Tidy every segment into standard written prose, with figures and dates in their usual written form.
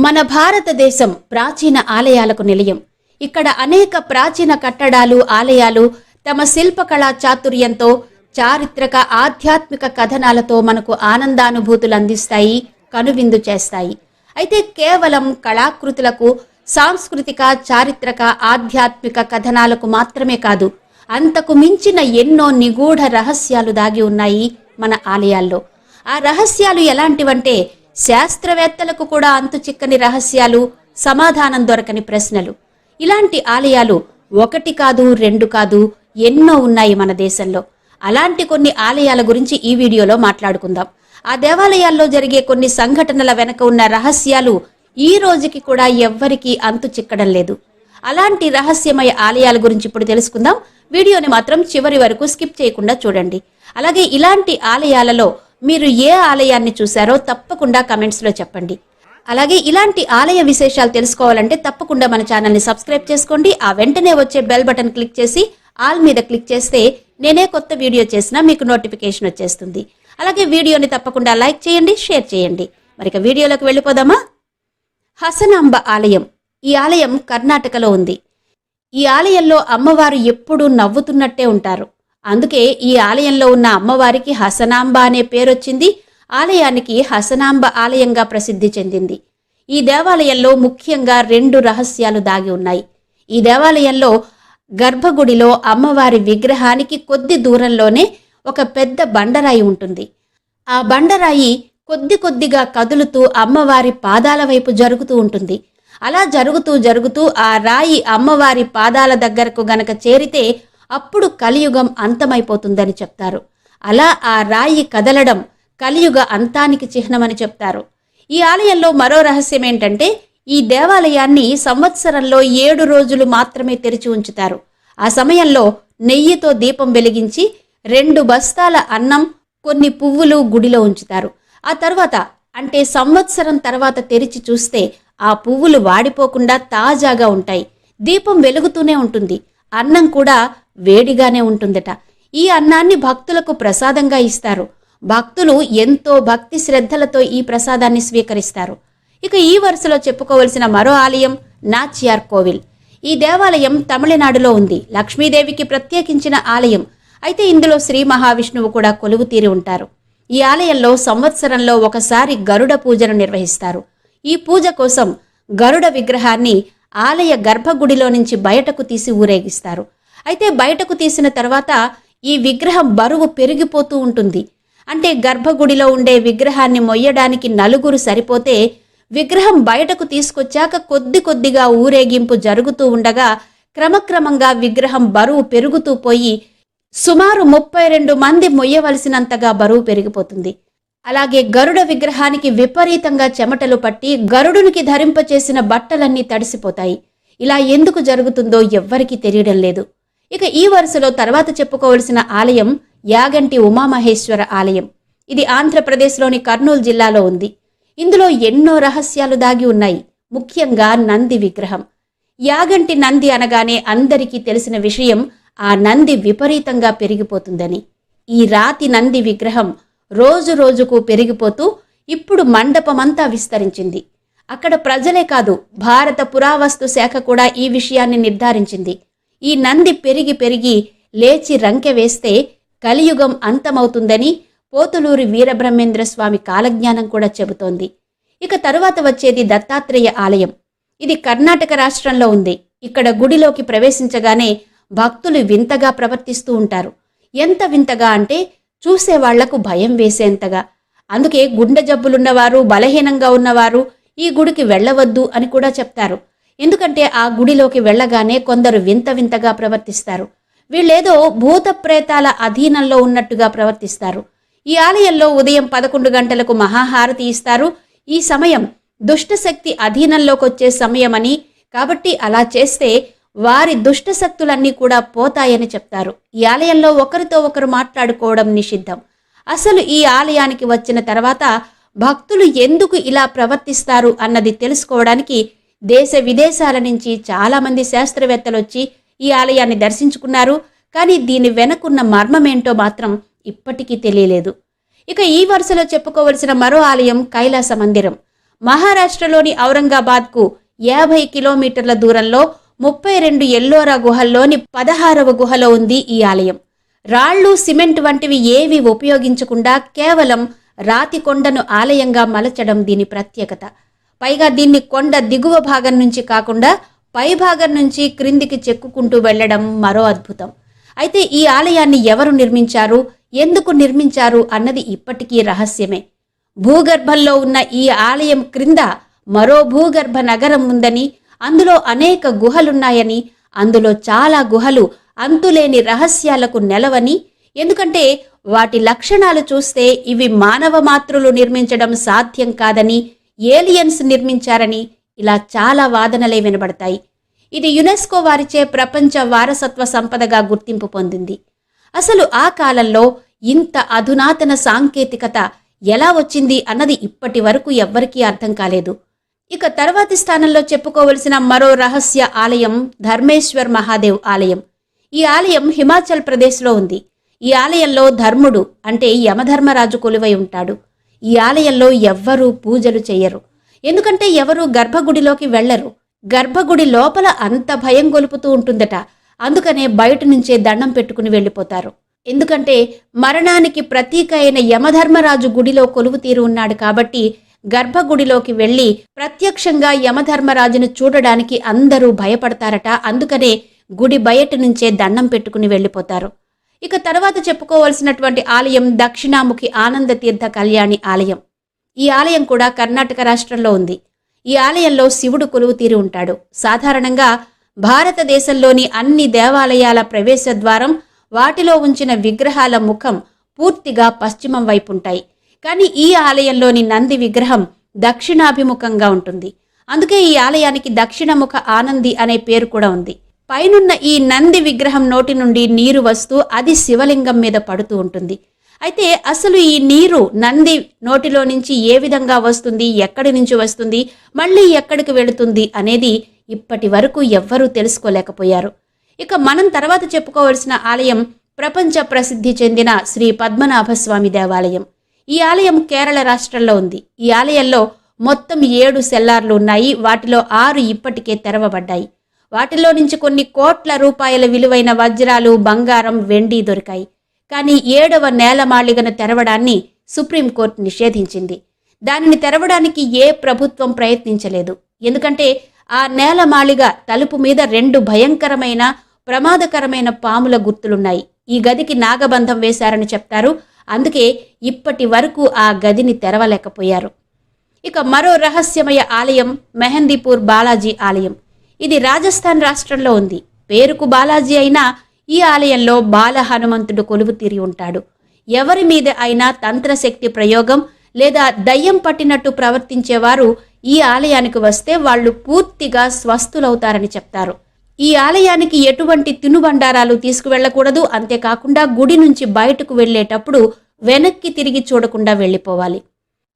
మన భారతదేశం ప్రాచీన ఆలయాలకు నిలయం. ఇక్కడ అనేక ప్రాచీన కట్టడాలు, ఆలయాలు తమ శిల్పకళా చాతుర్యంతో, చారిత్రక ఆధ్యాత్మిక కథనాలతో మనకు ఆనందానుభూతులు అందిస్తాయి, కనువిందు చేస్తాయి. అయితే కేవలం కళాకృతులకు, సాంస్కృతిక, చారిత్రక, ఆధ్యాత్మిక కథనాలకు మాత్రమే కాదు, అంతకు మించిన ఎన్నో నిగూఢ రహస్యాలు దాగి ఉన్నాయి మన ఆలయాల్లో. ఆ రహస్యాలు ఎలాంటివంటే శాస్త్రవేత్తలకు కూడా అంతు చిక్కని రహస్యాలు, సమాధానం దొరకని ప్రశ్నలు. ఇలాంటి ఆలయాలు ఒకటి కాదు, రెండు కాదు, ఎన్నో ఉన్నాయి మన దేశంలో. అలాంటి కొన్ని ఆలయాల గురించి ఈ వీడియోలో మాట్లాడుకుందాం. ఆ దేవాలయాల్లో జరిగే కొన్ని సంఘటనల వెనక ఉన్న రహస్యాలు ఈ రోజుకి కూడా ఎవ్వరికీ అంతు చిక్కడం లేదు. అలాంటి రహస్యమయ ఆలయాల గురించి ఇప్పుడు తెలుసుకుందాం. వీడియోని మాత్రం చివరి వరకు స్కిప్ చేయకుండా చూడండి. అలాగే ఇలాంటి ఆలయాలలో మీరు ఏ ఆలయాన్ని చూశారో తప్పకుండా కమెంట్స్లో చెప్పండి. అలాగే ఇలాంటి ఆలయ విశేషాలు తెలుసుకోవాలంటే తప్పకుండా మన ఛానల్ని సబ్స్క్రైబ్ చేసుకోండి. ఆ వెంటనే వచ్చే బెల్ బటన్ క్లిక్ చేసి ఆల్ మీద క్లిక్ చేస్తే నేనే కొత్త వీడియో చేసినా మీకు నోటిఫికేషన్ వచ్చేస్తుంది. అలాగే వీడియోని తప్పకుండా లైక్ చేయండి, షేర్ చేయండి. మరిక వీడియోలోకి వెళ్ళిపోదామా? హసనాంబ ఆలయం. ఈ ఆలయం కర్ణాటకలో ఉంది. ఈ ఆలయంలో అమ్మవారు ఎప్పుడూ నవ్వుతున్నట్టే ఉంటారు. అందుకే ఈ ఆలయంలో ఉన్న అమ్మవారికి హసనాంబ అనే పేరొచ్చింది. ఆలయానికి హసనాంబ ఆలయంగా ప్రసిద్ధి చెందింది. ఈ దేవాలయంలో ముఖ్యంగా 2 రహస్యాలు దాగి ఉన్నాయి. ఈ దేవాలయంలో గర్భగుడిలో అమ్మవారి విగ్రహానికి కొద్ది దూరంలోనే ఒక పెద్ద బండరాయి ఉంటుంది. ఆ బండరాయి కొద్ది కొద్దిగా కదులుతూ అమ్మవారి పాదాల వైపు జరుగుతూ ఉంటుంది. అలా జరుగుతూ జరుగుతూ ఆ రాయి అమ్మవారి పాదాల దగ్గరకు గనక చేరితే అప్పుడు కలియుగం అంతమైపోతుందని చెప్తారు. అలా ఆ రాయి కదలడం కలియుగ అంతానికి చిహ్నమని చెప్తారు. ఈ ఆలయంలో మరో రహస్యం ఏంటంటే ఈ దేవాలయాన్ని సంవత్సరంలో 7 రోజులు మాత్రమే తెరిచి ఉంచుతారు. ఆ సమయంలో నెయ్యితో దీపం వెలిగించి 2 బస్తాల అన్నం, కొన్ని పువ్వులు గుడిలో ఉంచుతారు. ఆ తర్వాత అంటే సంవత్సరం తర్వాత తెరిచి చూస్తే ఆ పువ్వులు వాడిపోకుండా తాజాగా ఉంటాయి. దీపం వెలుగుతూనే ఉంటుంది. అన్నం కూడా వేడిగానే ఉంటుందట. ఈ అన్నాన్ని భక్తులకు ప్రసాదంగా ఇస్తారు. భక్తులు ఎంతో భక్తి శ్రద్ధలతో ఈ ప్రసాదాన్ని స్వీకరిస్తారు. ఇక ఈ వరుసలో చెప్పుకోవలసిన మరో ఆలయం నాచ్యార్ కోవిల్. ఈ దేవాలయం తమిళనాడులో ఉంది. లక్ష్మీదేవికి ప్రత్యేకించిన ఆలయం. అయితే ఇందులో శ్రీ మహావిష్ణువు కూడా కొలువు తీరి ఉంటారు. ఈ ఆలయంలో సంవత్సరంలో ఒకసారి గరుడ పూజను నిర్వహిస్తారు. ఈ పూజ కోసం గరుడ విగ్రహాన్ని ఆలయ గర్భగుడిలో నుంచి బయటకు తీసి ఊరేగిస్తారు. అయితే బయటకు తీసిన తర్వాత ఈ విగ్రహం బరువు పెరిగిపోతూ ఉంటుంది. అంటే గర్భగుడిలో ఉండే విగ్రహాన్ని మొయ్యడానికి 4 సరిపోతే విగ్రహం బయటకు తీసుకొచ్చాక కొద్ది కొద్దిగా ఊరేగింపు జరుగుతూ ఉండగా క్రమక్రమంగా విగ్రహం బరువు పెరుగుతూ పోయి సుమారు 32 మంది మొయ్యవలసినంతగా బరువు పెరిగిపోతుంది. అలాగే గరుడ విగ్రహానికి విపరీతంగా చెమటలు పట్టి గరుడునికి ధరింపచేసిన బట్టలన్నీ తడిసిపోతాయి. ఇలా ఎందుకు జరుగుతుందో ఎవ్వరికీ తెలియడం లేదు. ఇక ఈ వరుసలో తర్వాత చెప్పుకోవలసిన ఆలయం యాగంటి ఉమామహేశ్వర ఆలయం. ఇది ఆంధ్రప్రదేశ్లోని కర్నూలు జిల్లాలో ఉంది. ఇందులో ఎన్నో రహస్యాలు దాగి ఉన్నాయి. ముఖ్యంగా నంది విగ్రహం. యాగంటి నంది అనగానే అందరికీ తెలిసిన విషయం ఆ నంది విపరీతంగా పెరిగిపోతుందని. ఈ రాతి నంది విగ్రహం రోజు రోజుకు పెరిగిపోతూ ఇప్పుడు మండపమంతా విస్తరించింది. అక్కడ ప్రజలే కాదు, భారత పురావస్తు శాఖ కూడా ఈ విషయాన్ని నిర్ధారించింది. ఈ నంది పెరిగి పెరిగి లేచి రంకె వేస్తే కలియుగం అంతమవుతుందని పోతులూరి వీరబ్రహ్మేంద్ర స్వామి కాలజ్ఞానం కూడా చెబుతోంది. ఇక తరువాత వచ్చేది దత్తాత్రేయ ఆలయం. ఇది కర్ణాటక రాష్ట్రంలో ఉంది. ఇక్కడ గుడిలోకి ప్రవేశించగానే భక్తులు వింతగా ప్రవర్తిస్తూ ఉంటారు. ఎంత వింతగా అంటే చూసేవాళ్లకు భయం వేసేంతగా. అందుకే గుండె జబ్బులున్నవారు, బలహీనంగా ఉన్నవారు ఈ గుడికి వెళ్ళవద్దు అని కూడా చెప్తారు. ఎందుకంటే ఆ గుడిలోకి వెళ్ళగానే కొందరు వింత వింతగా ప్రవర్తిస్తారు. వీళ్ళేదో భూత ప్రేతాల అధీనంలో ఉన్నట్టుగా ప్రవర్తిస్తారు. ఈ ఆలయంలో ఉదయం 11 గంటలకు మహాహారతి ఇస్తారు. ఈ సమయం దుష్టశక్తి అధీనంలోకి వచ్చే సమయమని, కాబట్టి అలా చేస్తే వారి దుష్టశక్తులన్నీ కూడా పోతాయని చెప్తారు. ఈ ఆలయంలో ఒకరితో ఒకరు మాట్లాడుకోవడం నిషిద్ధం. అసలు ఈ ఆలయానికి వచ్చిన తర్వాత భక్తులు ఎందుకు ఇలా ప్రవర్తిస్తారు అన్నది తెలుసుకోవడానికి దేశ విదేశాల నుంచి చాలామంది శాస్త్రవేత్తలు వచ్చి ఈ ఆలయాన్ని దర్శించుకున్నారు. కానీ దీని వెనకున్న మర్మమేంటో మాత్రం ఇప్పటికీ తెలియలేదు. ఇక ఈ వరుసలో చెప్పుకోవలసిన మరో ఆలయం కైలాస మందిరం. మహారాష్ట్రలోని ఔరంగాబాద్కు 50 కిలోమీటర్ల దూరంలో 32 ఎల్లోరా గుహల్లోని 16వ గుహలో ఉంది ఈ ఆలయం. రాళ్లు, సిమెంట్ వంటివి ఏవి ఉపయోగించకుండా కేవలం రాతి కొండను ఆలయంగా మలచడం దీని ప్రత్యేకత. పైగా దీన్ని కొండ దిగువ భాగం నుంచి కాకుండా పై భాగం నుంచి క్రిందికి చెక్కుకుంటూ వెళ్లడం మరో అద్భుతం. అయితే ఈ ఆలయాన్ని ఎవరు నిర్మించారు, ఎందుకు నిర్మించారు అన్నది ఇప్పటికీ రహస్యమే. భూగర్భంలో ఉన్న ఈ ఆలయం క్రింద మరో భూగర్భ నగరం ఉందని, అందులో అనేక గుహలున్నాయని, అందులో చాలా గుహలు అంతులేని రహస్యాలకు నెలవని, ఎందుకంటే వాటి లక్షణాలు చూస్తే ఇవి మానవ మాతృలు నిర్మించడం సాధ్యం కాదని, ఏలియన్స్ నిర్మించారని ఇలా చాలా వాదనలే వినబడతాయి. ఇది యునెస్కో వారిచే ప్రపంచ వారసత్వ సంపదగా గుర్తింపు పొందింది. అసలు ఆ కాలంలో ఇంత అధునాతన సాంకేతికత ఎలా వచ్చింది అన్నది ఇప్పటి వరకు ఎవ్వరికీ అర్థం కాలేదు. ఇక తర్వాతి స్థానంలో చెప్పుకోవలసిన మరో రహస్య ఆలయం ధర్మేశ్వర్ మహాదేవ్ ఆలయం. ఈ ఆలయం హిమాచల్ ప్రదేశ్లో ఉంది. ఈ ఆలయంలో ధర్ముడు అంటే యమధర్మరాజు కొలువై ఉంటాడు. ఈ ఆలయంలో ఎవ్వరూ పూజలు చెయ్యరు. ఎందుకంటే ఎవరూ గర్భగుడిలోకి వెళ్లరు. గర్భగుడి లోపల అంత భయం గొలుపుతూ ఉంటుందట. అందుకనే బయట నుంచే దండం పెట్టుకుని వెళ్ళిపోతారు. ఎందుకంటే మరణానికి ప్రతీక అయిన యమధర్మరాజు గుడిలో కొలువు తీరు ఉన్నాడు కాబట్టి గర్భగుడిలోకి వెళ్లి ప్రత్యక్షంగా యమధర్మరాజును చూడడానికి అందరూ భయపడతారట. అందుకనే గుడి బయట నుంచే దండం పెట్టుకుని వెళ్ళిపోతారు. ఇక తర్వాత చెప్పుకోవలసినటువంటి ఆలయం దక్షిణాముఖి ఆనంద తీర్థ కళ్యాణి ఆలయం. ఈ ఆలయం కూడా కర్ణాటక రాష్ట్రంలో ఉంది. ఈ ఆలయంలో శివుడు కొలువు తీరి ఉంటాడు. సాధారణంగా భారతదేశంలోని అన్ని దేవాలయాల ప్రవేశ ద్వారం, వాటిలో ఉంచిన విగ్రహాల ముఖం పూర్తిగా పశ్చిమం వైపు ఉంటాయి. కానీ ఈ ఆలయంలోని నంది విగ్రహం దక్షిణాభిముఖంగా ఉంటుంది. అందుకే ఈ ఆలయానికి దక్షిణముఖ ఆనంది అనే పేరు కూడా ఉంది. పైనున్న ఈ నంది విగ్రహం నోటి నుండి నీరు వస్తూ అది శివలింగం మీద పడుతూ ఉంటుంది. అయితే అసలు ఈ నీరు నంది నోటిలో నుంచి ఏ విధంగా వస్తుంది, ఎక్కడి నుంచి వస్తుంది, మళ్ళీ ఎక్కడికి వెళుతుంది అనేది ఇప్పటి వరకు ఎవ్వరూ తెలుసుకోలేకపోయారు. ఇక మనం తర్వాత చెప్పుకోవలసిన ఆలయం ప్రపంచ ప్రసిద్ధి చెందిన శ్రీ పద్మనాభస్వామి దేవాలయం. ఈ ఆలయం కేరళ రాష్ట్రంలో ఉంది. ఈ ఆలయంలో మొత్తం 7 సెల్లార్లు ఉన్నాయి. వాటిలో 6 ఇప్పటికే తెరవబడ్డాయి. వాటిలో నుంచి కొన్ని కోట్ల రూపాయల విలువైన వజ్రాలు, బంగారం, వెండి దొరికాయి. కానీ 7వ నేలమాళిగను తెరవడాన్ని సుప్రీంకోర్టు నిషేధించింది. దానిని తెరవడానికి ఏ ప్రభుత్వం ప్రయత్నించలేదు. ఎందుకంటే ఆ నేలమాళిగ తలుపు మీద 2 భయంకరమైన ప్రమాదకరమైన పాముల గుర్తులున్నాయి. ఈ గదికి నాగబంధం వేశారని చెప్తారు. అందుకే ఇప్పటి వరకు ఆ గదిని తెరవలేకపోయారు. ఇక మరో రహస్యమయ ఆలయం మెహందీపూర్ బాలాజీ ఆలయం. ఇది రాజస్థాన్ రాష్ట్రంలో ఉంది. పేరుకు బాలాజీ అయినా ఈ ఆలయంలో బాల హనుమంతుడు కొలువు తీరి ఉంటాడు. ఎవరి మీద అయినా తంత్రశక్తి ప్రయోగం లేదా దయ్యం పట్టినట్టు ప్రవర్తించేవారు ఈ ఆలయానికి వస్తే వాళ్ళు పూర్తిగా స్వస్థులవుతారని చెప్తారు. ఈ ఆలయానికి ఎటువంటి తినుబండారాలు తీసుకువెళ్లకూడదు. అంతేకాకుండా గుడి నుంచి బయటకు వెళ్లేటప్పుడు వెనక్కి తిరిగి చూడకుండా వెళ్ళిపోవాలి.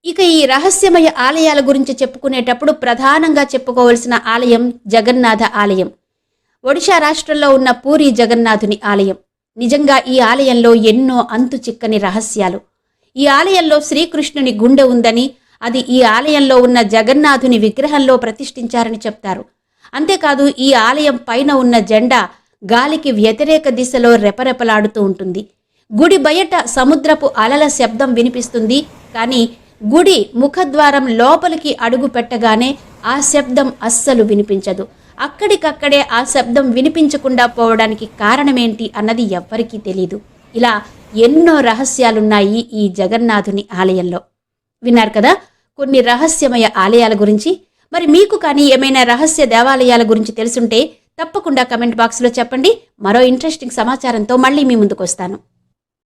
ఇక ఈ రహస్యమయ ఆలయాల గురించి చెప్పుకునేటప్పుడు ప్రధానంగా చెప్పుకోవలసిన ఆలయం జగన్నాథ ఆలయం. ఒడిషా రాష్ట్రంలో ఉన్న పూరి జగన్నాథుని ఆలయం. నిజంగా ఈ ఆలయంలో ఎన్నో అంతు చిక్కని రహస్యాలు. ఈ ఆలయంలో శ్రీకృష్ణుని గుండె ఉందని, అది ఈ ఆలయంలో ఉన్న జగన్నాథుని విగ్రహంలో ప్రతిష్ఠించారని చెప్తారు. అంతేకాదు ఈ ఆలయం పైన ఉన్న జెండా గాలికి వ్యతిరేక దిశలో రెపరెపలాడుతూ ఉంటుంది. గుడి బయట సముద్రపు అలల శబ్దం వినిపిస్తుంది. కానీ గుడి ముఖద్వారం లోపలికి అడుగు పెట్టగానే ఆ శబ్దం అస్సలు వినిపించదు. అక్కడికక్కడే ఆ శబ్దం వినిపించకుండా పోవడానికి కారణమేంటి అన్నది ఎవ్వరికీ తెలీదు. ఇలా ఎన్నో రహస్యాలున్నాయి ఈ జగన్నాథుని ఆలయంలో. విన్నారు కదా కొన్ని రహస్యమయ ఆలయాల గురించి. మరి మీకు కానీ ఏమైనా రహస్య దేవాలయాల గురించి తెలుసుంటే తప్పకుండా కమెంట్ బాక్స్లో చెప్పండి. మరో ఇంట్రెస్టింగ్ సమాచారంతో మళ్ళీ మీ ముందుకు వస్తాను.